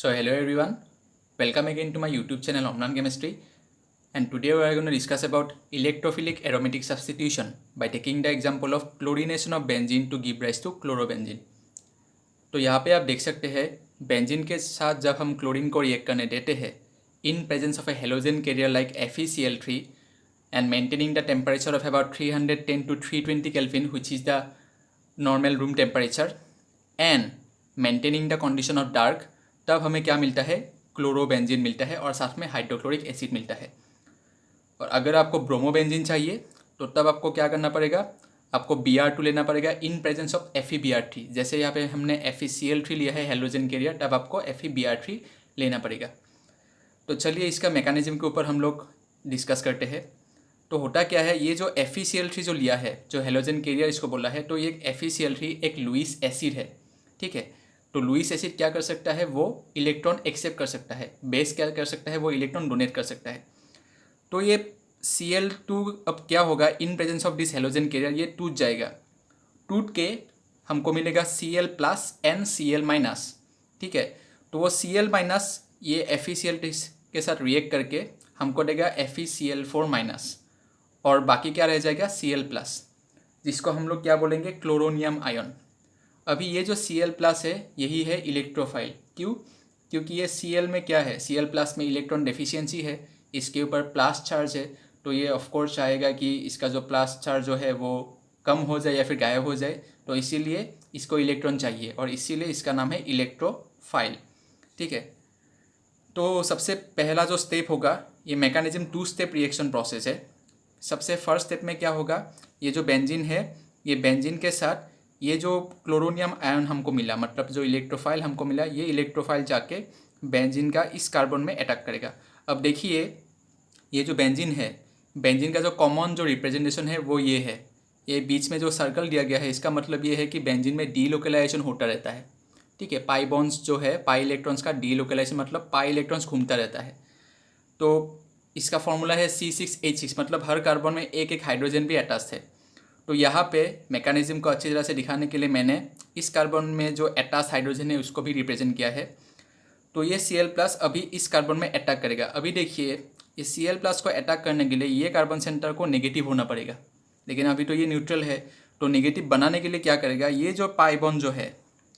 So hello everyone, welcome again to my YouTube channel Omnan Chemistry, and today we are going to discuss about electrophilic aromatic substitution by taking the example of chlorination of benzene to give rise to chlorobenzene। तो यहाँ पे आप देख सकते हैं benzene के साथ जब हम क्लोरीन को रिएक्ट करने देते हैं in presence of a halogen carrier like FeCl3 and maintaining the temperature of about 310 to 320 Kelvin, which is the normal room temperature, and maintaining the condition of dark, तब हमें क्या मिलता है, क्लोरोबेंजीन मिलता है और साथ में हाइड्रोक्लोरिक एसिड मिलता है। और अगर आपको ब्रोमोबेंजीन चाहिए तो तब आपको क्या करना पड़ेगा, आपको Br2 लेना पड़ेगा इन प्रेजेंस ऑफ FeBr3। जैसे यहाँ पे हमने FeCl3 लिया है हेलोजन कैरियर, तब आपको FeBr3 लेना पड़ेगा। तो चलिए इसका मैकेनिज्म के ऊपर हम लोग डिस्कस करते हैं। तो होता क्या है, ये जो FeCl3 जो लिया है, जो हेलोजन कैरियर इसको बोला है, तो ये FeCl3 एक लुईस एसिड है, ठीक है। तो लुईस एसिड क्या कर सकता है, वो इलेक्ट्रॉन एक्सेप्ट कर सकता है, बेस क्या कर सकता है, वो इलेक्ट्रॉन डोनेट कर सकता है। तो ये Cl2 अब क्या होगा, in presence of this halogen carrier ये टूट जाएगा, टूट के हमको मिलेगा Cl plus and Cl minus, ठीक है। तो वो Cl माइनस ये FeCl3 के साथ रिएक्ट करके हमको देगा FeCl4 माइनस, और बाकी क्या रह जाएगा Cl प्लस, जिसको हम लोग क्या बोलेंगे, क्लोरोनियम आयन। अभी ये जो Cl प्लस है यही है इलेक्ट्रोफाइल। क्यों? क्योंकि ये Cl में क्या है, Cl प्लस में इलेक्ट्रॉन डेफिशिएंसी है, इसके ऊपर प्लस चार्ज है, तो ये ऑफकोर्स चाहेगा कि इसका जो प्लस चार्ज जो है वो कम हो जाए या फिर गायब हो जाए, तो इसीलिए इसको इलेक्ट्रॉन चाहिए और इसीलिए इसका नाम है इलेक्ट्रोफाइल, ठीक है। तो सबसे पहला जो स्टेप होगा, ये मैकेनिज्म 2 स्टेप रिएक्शन प्रोसेस है। सबसे फर्स्ट स्टेप में क्या होगा, ये जो बेंजीन है, ये बेंजीन के साथ ये जो क्लोरोनियम आयन हमको मिला, मतलब जो इलेक्ट्रोफाइल हमको मिला, ये इलेक्ट्रोफाइल जाके बेंजीन का इस कार्बन में अटैक करेगा। अब देखिए ये जो बेंजीन है, बेंजीन का जो कॉमन जो रिप्रेजेंटेशन है वो ये है, ये बीच में जो सर्कल दिया गया है, इसका मतलब ये है कि बेंजीन में डीलोकलाइजेशन होता रहता है, ठीक है। पाई बॉन्ड्स जो है, पाई इलेक्ट्रॉन्स का डीलोकलाइजेशन मतलब पाई इलेक्ट्रॉन्स घूमता रहता है। तो इसका फॉर्मूला है C6H6, मतलब हर कार्बन में एक एक हाइड्रोजन भी अटैच है। तो यहाँ पे मैकेनिज्म को अच्छी तरह से दिखाने के लिए मैंने इस कार्बन में जो अटैच हाइड्रोजन है उसको भी रिप्रेजेंट किया है। तो ये Cl प्लस अभी इस कार्बन में अटैक करेगा। अभी देखिए ये Cl प्लस को अटैक करने के लिए ये कार्बन सेंटर को नेगेटिव होना पड़ेगा, लेकिन अभी तो ये न्यूट्रल है। तो नेगेटिव बनाने के लिए क्या करेगा, ये जो पाई बॉन्ड जो है,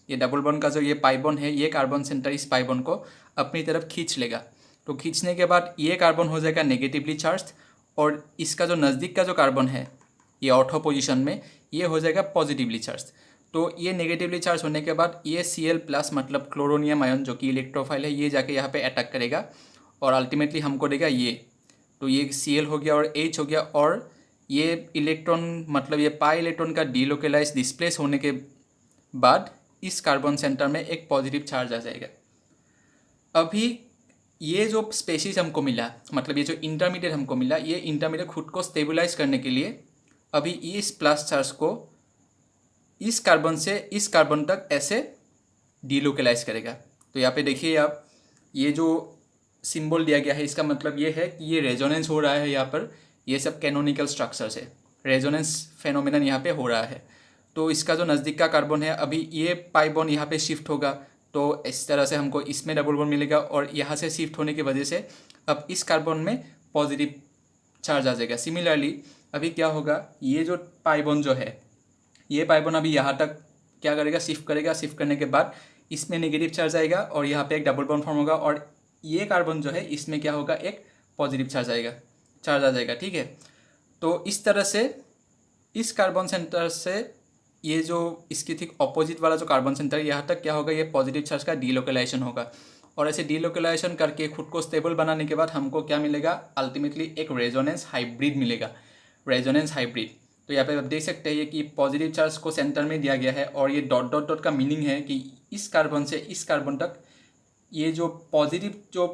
ये डबल बॉन्ड का जो ये पाई बॉन्ड है, ये कार्बन सेंटर इस पाई बॉन्ड को अपनी तरफ खींच लेगा। तो खींचने के बाद ये कार्बन हो जाएगा नेगेटिवली चार्ज, और इसका जो नज़दीक का जो कार्बन है ये ऑर्थो पोजीशन में, ये हो जाएगा पॉजिटिवली चार्ज। तो ये नेगेटिवली चार्ज होने के बाद ये Cl प्लस मतलब क्लोरोनियम आयन जो कि इलेक्ट्रोफाइल है, ये जाके यहाँ पे अटैक करेगा और अल्टीमेटली हमको देगा ये। तो ये Cl हो गया और H हो गया, और ये इलेक्ट्रॉन मतलब ये पाई इलेक्ट्रॉन का डीलोकलाइज डिस्प्लेस होने के बाद इस कार्बन सेंटर में एक पॉजिटिव चार्ज आ जाएगा। अभी ये जो स्पेसीज हमको मिला, मतलब ये जो इंटरमीडिएट हमको मिला, ये इंटरमीडिएट खुद को स्टेबलाइज करने के लिए अभी इस प्लस चार्ज को इस कार्बन से इस कार्बन तक ऐसे डीलोकलाइज करेगा। तो यहाँ पे देखिए आप, ये जो सिंबल दिया गया है इसका मतलब ये है कि ये रेजोनेंस हो रहा है। यहाँ पर ये सब कैनोनिकल स्ट्रक्चर्स है, रेजोनेंस फेनोमेनन यहाँ पे हो रहा है। तो इसका जो नज़दीक का कार्बन है, अभी ये पाई बॉन्ड यहाँ पे शिफ्ट होगा, तो इस तरह से हमको इसमें डबल बॉन्ड मिलेगा, और यहाँ से शिफ्ट होने की वजह से अब इस कार्बन में पॉजिटिव चार्ज आ जाएगा। सिमिलरली अभी क्या होगा, ये जो पाई बॉन्ड जो है, ये पाई बॉन्ड अभी यहाँ तक क्या करेगा, शिफ्ट करेगा। शिफ्ट करने के बाद इसमें नेगेटिव चार्ज आएगा और यहाँ पे एक डबल बॉन्ड फॉर्म होगा, और ये कार्बन जो है इसमें क्या होगा, एक पॉजिटिव चार्ज आ जाएगा, ठीक है। तो इस तरह से इस कार्बन सेंटर से ये जो इसकी ठीक ऑपोजिट वाला जो कार्बन सेंटर है, यहाँ तक क्या होगा, ये पॉजिटिव चार्ज का डीलोकलाइजेशन होगा, और ऐसे डीलोकलाइजेशन करके खुद को स्टेबल बनाने के बाद हमको क्या मिलेगा, अल्टीमेटली एक रेजोनेंस हाइब्रिड मिलेगा, रेजोनेंस हाइब्रिड। तो यहाँ पे आप देख सकते हैं कि पॉजिटिव चार्ज को सेंटर में दिया गया है, और ये डॉट डॉट डॉट का मीनिंग है कि इस कार्बन से इस कार्बन तक ये जो पॉजिटिव जो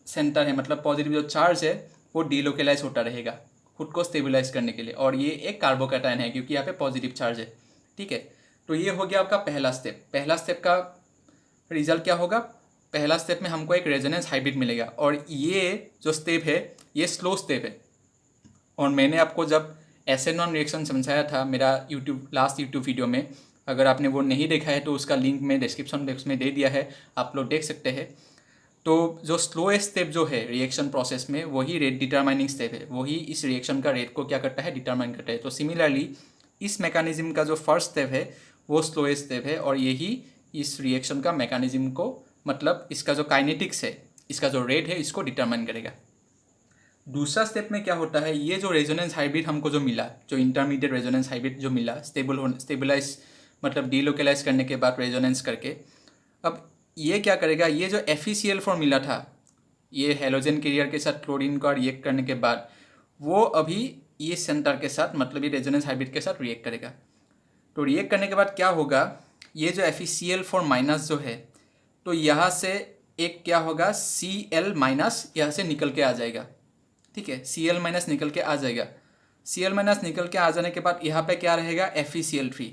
सेंटर है, मतलब पॉजिटिव जो चार्ज है, वो डीलोकलाइज होता रहेगा खुद को स्टेबलाइज करने के लिए, और ये एक कार्बोकैटायन है क्योंकि यहाँ पे पॉजिटिव चार्ज है, ठीक है। तो ये हो गया आपका पहला स्टेप। पहला स्टेप का रिजल्ट क्या होगा, पहला स्टेप में हमको एक रेजोनेंस हाइब्रिड मिलेगा, और ये जो स्टेप है ये स्लो स्टेप है। और मैंने आपको जब SN1 रिएक्शन समझाया था मेरा लास्ट यूट्यूब वीडियो में, अगर आपने वो नहीं देखा है तो उसका लिंक मैं डिस्क्रिप्शन बॉक्स में दे दिया है, आप लोग देख सकते हैं। तो जो स्लोएस्ट स्टेप जो है रिएक्शन प्रोसेस में वही रेट डिटरमाइनिंग स्टेप है, वही इस रिएक्शन का रेट को क्या करता है, डिटरमाइन करता है। तो सिमिलरली इस मैकेनिज्म का जो फर्स्ट स्टेप है वो स्लोएस्ट स्टेप है, और यही इस रिएक्शन का मैकेनिज्म को, मतलब इसका जो काइनेटिक्स है, इसका जो रेट है, इसको डिटरमाइन करेगा। दूसरा स्टेप में क्या होता है, ये जो रेजोनेंस हाइब्रिड हमको जो मिला, जो इंटरमीडिएट रेजोनेंस हाइब्रिड जो मिला, स्टेबलाइज मतलब डीलोकलाइज करने के बाद रेजोनेंस करके, अब ये क्या करेगा, ये जो FeCl4 मिला था, ये हेलोजन कैरियर के साथ क्लोरीन का रिएक्ट करने के बाद वो अभी ये सेंटर के साथ, मतलब ये रेजोनेंस हाइब्रिड के साथ रिएक्ट करेगा। तो रिएक्ट करने के बाद क्या होगा, ये जो FeCl4 माइनस जो है, तो यहाँ से एक क्या होगा, Cl माइनस यहाँ से निकल के आ जाएगा। ठीक है, Cl माइनस निकल के आ जाएगा। Cl माइनस निकल के आ जाने के बाद यहाँ पे क्या रहेगा, FeCl3।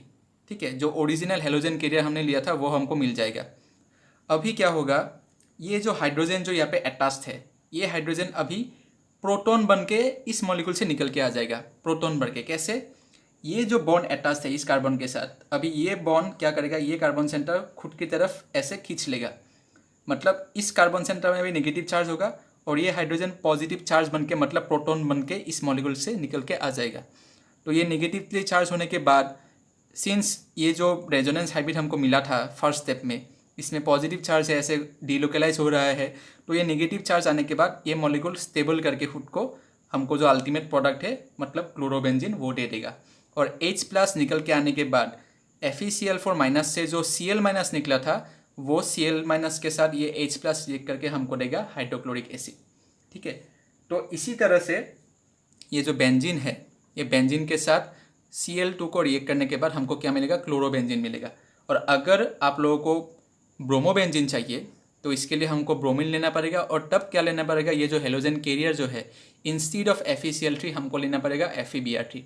ठीक है, जो ओरिजिनल हेलोजन कैरियर हमने लिया था वो हमको मिल जाएगा। अभी क्या होगा, ये जो हाइड्रोजन जो यहाँ पे अटैच्ड है, ये हाइड्रोजन अभी प्रोटॉन बन के इस मॉलिक्यूल से निकल के आ जाएगा। प्रोटॉन बन के कैसे, ये जो बॉन्ड अटैच्ड है इस कार्बन के साथ, अभी ये बॉन्ड क्या करेगा, ये कार्बन सेंटर खुद की तरफ ऐसे खींच लेगा, मतलब इस कार्बन सेंटर में भी नेगेटिव चार्ज होगा और ये हाइड्रोजन पॉजिटिव चार्ज बन के, मतलब प्रोटॉन बन के इस मॉलिक्यूल से निकल के आ जाएगा। तो ये नेगेटिवली चार्ज होने के बाद, सिंस ये जो रेजोनेंस हाइब्रिड हमको मिला था फर्स्ट स्टेप में, इसमें पॉजिटिव चार्ज है, ऐसे डीलोकलाइज हो रहा है, तो ये नेगेटिव चार्ज आने के बाद ये मॉलिक्यूल स्टेबल करके खुद को हमको जो अल्टीमेट प्रोडक्ट है, मतलब क्लोरोबेंजीन, वो दे देगा। और H+ निकल के आने के बाद FeCl4 माइनस से जो Cl माइनस निकला था, वो Cl माइनस के साथ ये H+ रिएक्ट करके हमको देगा हाइड्रोक्लोरिक एसिड। ठीक है, तो इसी तरह से ये जो बेंजीन है, ये बेंजीन के साथ Cl2 को रिएक्ट करने के बाद हमको क्या मिलेगा, क्लोरोबेंजीन मिलेगा। और अगर आप लोगों को ब्रोमोबेंजीन चाहिए तो इसके लिए हमको ब्रोमीन लेना पड़ेगा, और तब क्या लेना पड़ेगा, ये जो हेलोजन कैरियर जो है, इंस्टीड ऑफ FeCl3 हमको लेना पड़ेगा FeBr3।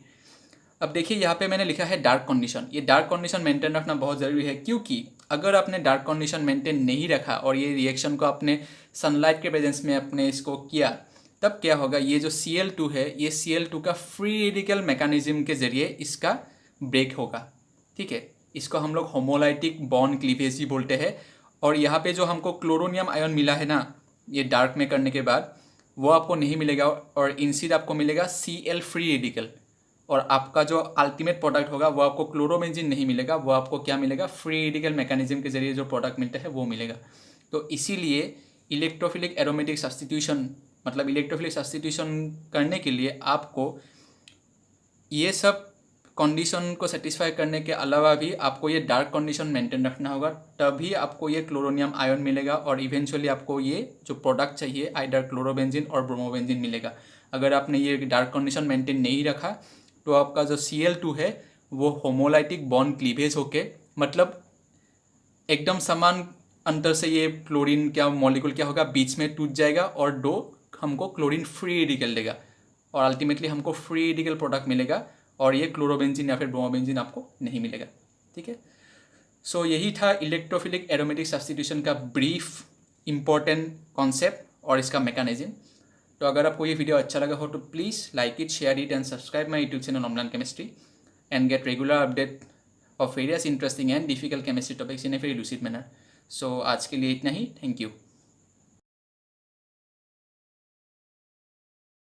अब देखिए यहाँ पे मैंने लिखा है डार्क कंडीशन। ये डार्क कंडीशन मेंटेन रखना बहुत ज़रूरी है, क्योंकि अगर आपने डार्क कंडीशन मेंटेन नहीं रखा और ये रिएक्शन को आपने सनलाइट के प्रेजेंस में अपने इसको किया, तब क्या होगा, ये जो Cl2 है, ये Cl2 का फ्री रेडिकल मैकेनिज्म के जरिए इसका ब्रेक होगा। ठीक है, इसको हम लोग होमोलाइटिक बॉन्ड क्लीवेज ही बोलते हैं। और यहाँ पे जो हमको क्लोरोनियम आयन मिला है ना, ये डार्क में करने के बाद, वो आपको नहीं मिलेगा, और इंस्टेड आपको मिलेगा Cl फ्री रेडिकल। और आपका जो अल्टीमेट प्रोडक्ट होगा वो आपको क्लोरोबेंजीन नहीं मिलेगा, वो आपको क्या मिलेगा, फ्री रेडिकल मैकेनिज्म के जरिए जो प्रोडक्ट मिलता है वो मिलेगा। तो इसीलिए इलेक्ट्रोफिलिक एरोमेटिक सब्स्टिट्यूशन, मतलब इलेक्ट्रोफिलिक सब्स्टिट्यूशन करने के लिए आपको ये सब कंडीशन को सेटिस्फाई करने के अलावा भी आपको ये डार्क कंडीशन मेंटेन रखना होगा, तभी आपको ये क्लोरोनियम आयन मिलेगा, और इवेंचुअली आपको ये जो प्रोडक्ट चाहिए आइदर क्लोरोबेंजीन और ब्रोमोबेंजीन मिलेगा। अगर आपने ये डार्क कंडीशन मेंटेन नहीं रखा तो आपका जो Cl2 है वो होमोलाइटिक बॉन्ड क्लीवेज होके, मतलब एकदम समान अंतर से ये क्लोरीन क्या मॉलिक्यूल क्या होगा, बीच में टूट जाएगा और दो हमको क्लोरीन फ्री रेडिकल देगा, और अल्टीमेटली हमको फ्री रेडिकल प्रोडक्ट मिलेगा, और ये क्लोरोबेंजीन या फिर ब्रोमोबेंजीन आपको नहीं मिलेगा। ठीक है, सो यही था इलेक्ट्रोफिलिक एरोमेटिक सब्स्टिट्यूशन का ब्रीफ इंपॉर्टेंट कॉन्सेप्ट और इसका मैकेनिज्म। तो अगर आपको ये वीडियो अच्छा लगा हो तो please like it, share it and subscribe my YouTube channel Omlan chemistry and get regular update of various interesting and difficult chemistry topics in a very lucid manner. So आज के लिए इतना ही, थैंक यू।